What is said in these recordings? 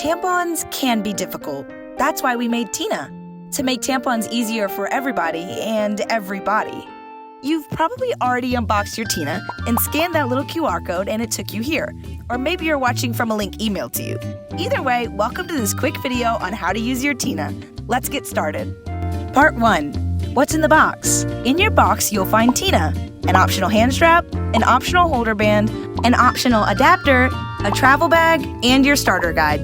Tampons can be difficult. That's why we made Tina, to make tampons easier for everybody and everybody. You've probably already unboxed your Tina and scanned that little QR code and it took you here. Or maybe you're watching from a link emailed to you. Either way, welcome to this quick video on how to use your Tina. Let's get started. Part 1. What's in the box? In your box, you'll find Tina, an optional hand strap, an optional holder band, an optional adapter, a travel bag, and your starter guide.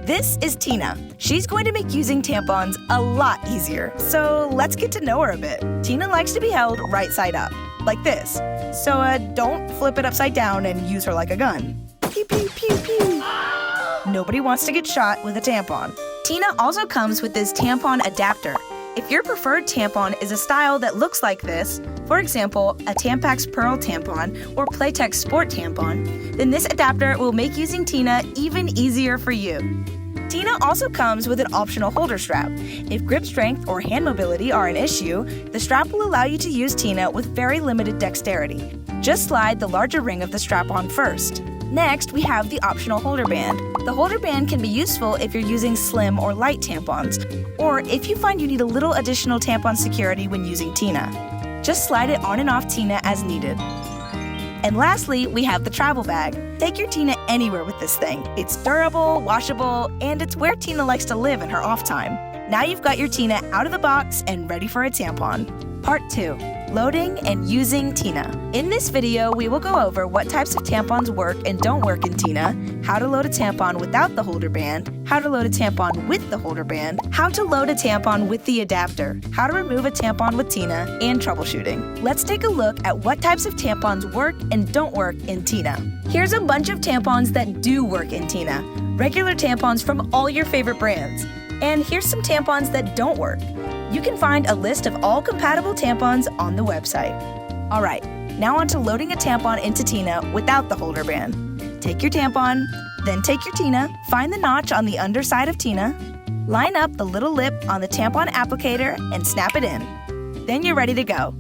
This is Tina. She's going to make using tampons a lot easier, so let's get to know her a bit. Tina likes to be held right side up, like this. So don't flip it upside down and use her like a gun. Pew, pew, pew, pew. Nobody wants to get shot with a tampon. Tina also comes with this tampon adapter. If your preferred tampon is a style that looks like this, for example, a Tampax Pearl tampon or Playtex Sport tampon, then this adapter will make using Tina even easier for you. Tina also comes with an optional holder strap. If grip strength or hand mobility are an issue, the strap will allow you to use Tina with very limited dexterity. Just slide the larger ring of the strap on first. Next, we have the optional holder band. The holder band can be useful if you're using slim or light tampons, or if you find you need a little additional tampon security when using Tina. Just slide it on and off Tina as needed. And lastly, we have the travel bag. Take your Tina anywhere with this thing. It's durable, washable, and it's where Tina likes to live in her off time. Now you've got your Tina out of the box and ready for a tampon. Part 2. Loading and using Tina. In this video, we will go over what types of tampons work and don't work in Tina, how to load a tampon without the holder band, how to load a tampon with the holder band, how to load a tampon with the adapter, how to remove a tampon with Tina, and troubleshooting. Let's take a look at what types of tampons work and don't work in Tina. Here's a bunch of tampons that do work in Tina. Regular tampons from all your favorite brands. And here's some tampons that don't work. You can find a list of all compatible tampons on the website. Alright, now on to loading a tampon into Tina without the holder band. Take your tampon, then take your Tina, find the notch on the underside of Tina, line up the little lip on the tampon applicator and snap it in. Then you're ready to go.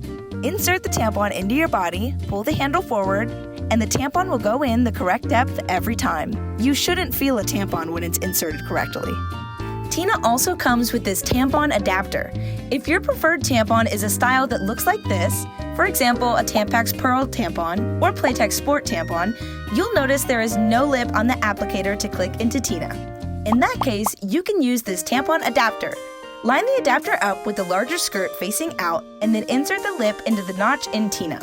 Insert the tampon into your body, pull the handle forward, and the tampon will go in the correct depth every time. You shouldn't feel a tampon when it's inserted correctly. Tina also comes with this tampon adapter. If your preferred tampon is a style that looks like this, for example, a Tampax Pearl tampon or Playtex Sport tampon, you'll notice there is no lip on the applicator to click into Tina. In that case, you can use this tampon adapter. Line the adapter up with the larger skirt facing out and then insert the lip into the notch in Tina.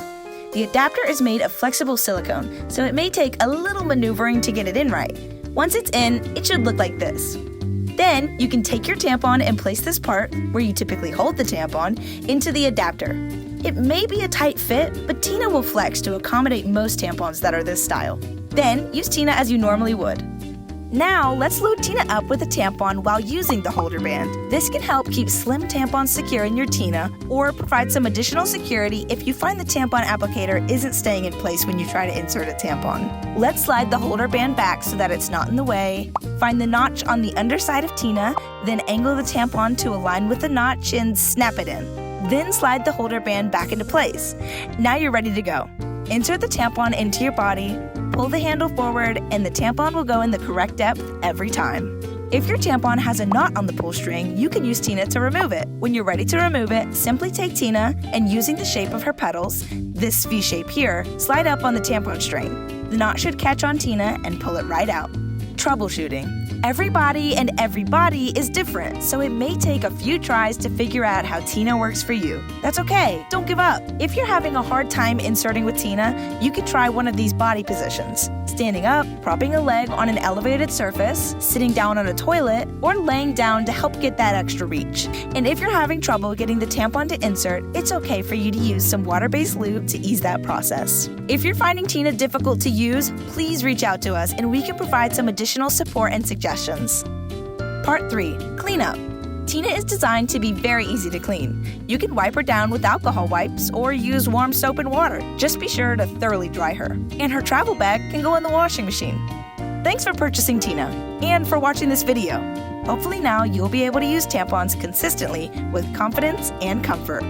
The adapter is made of flexible silicone, so it may take a little maneuvering to get it in right. Once it's in, it should look like this. Then, you can take your tampon and place this part, where you typically hold the tampon, into the adapter. It may be a tight fit, but Tina will flex to accommodate most tampons that are this style. Then, use Tina as you normally would. Now, let's load Tina up with a tampon while using the holder band. This can help keep slim tampons secure in your Tina, or provide some additional security if you find the tampon applicator isn't staying in place when you try to insert a tampon. Let's slide the holder band back so that it's not in the way. Find the notch on the underside of Tina, then angle the tampon to align with the notch and snap it in. Then slide the holder band back into place. Now you're ready to go. Insert the tampon into your body, pull the handle forward, and the tampon will go in the correct depth every time. If your tampon has a knot on the pull string, you can use Tina to remove it. When you're ready to remove it, simply take Tina and using the shape of her petals, this V shape here, slide up on the tampon string. The knot should catch on Tina and pull it right out. Troubleshooting. Everybody and every body is different, so it may take a few tries to figure out how Tina works for you. That's okay, don't give up. If you're having a hard time inserting with Tina, you could try one of these body positions. Standing up, propping a leg on an elevated surface, sitting down on a toilet, or laying down to help get that extra reach. And if you're having trouble getting the tampon to insert, it's okay for you to use some water-based lube to ease that process. If you're finding Tina difficult to use, please reach out to us and we can provide some additional support and suggestions. Part 3. Cleanup. Tina is designed to be very easy to clean. You can wipe her down with alcohol wipes or use warm soap and water. Just be sure to thoroughly dry her. And her travel bag can go in the washing machine. Thanks for purchasing Tina and for watching this video. Hopefully now you'll be able to use tampons consistently with confidence and comfort.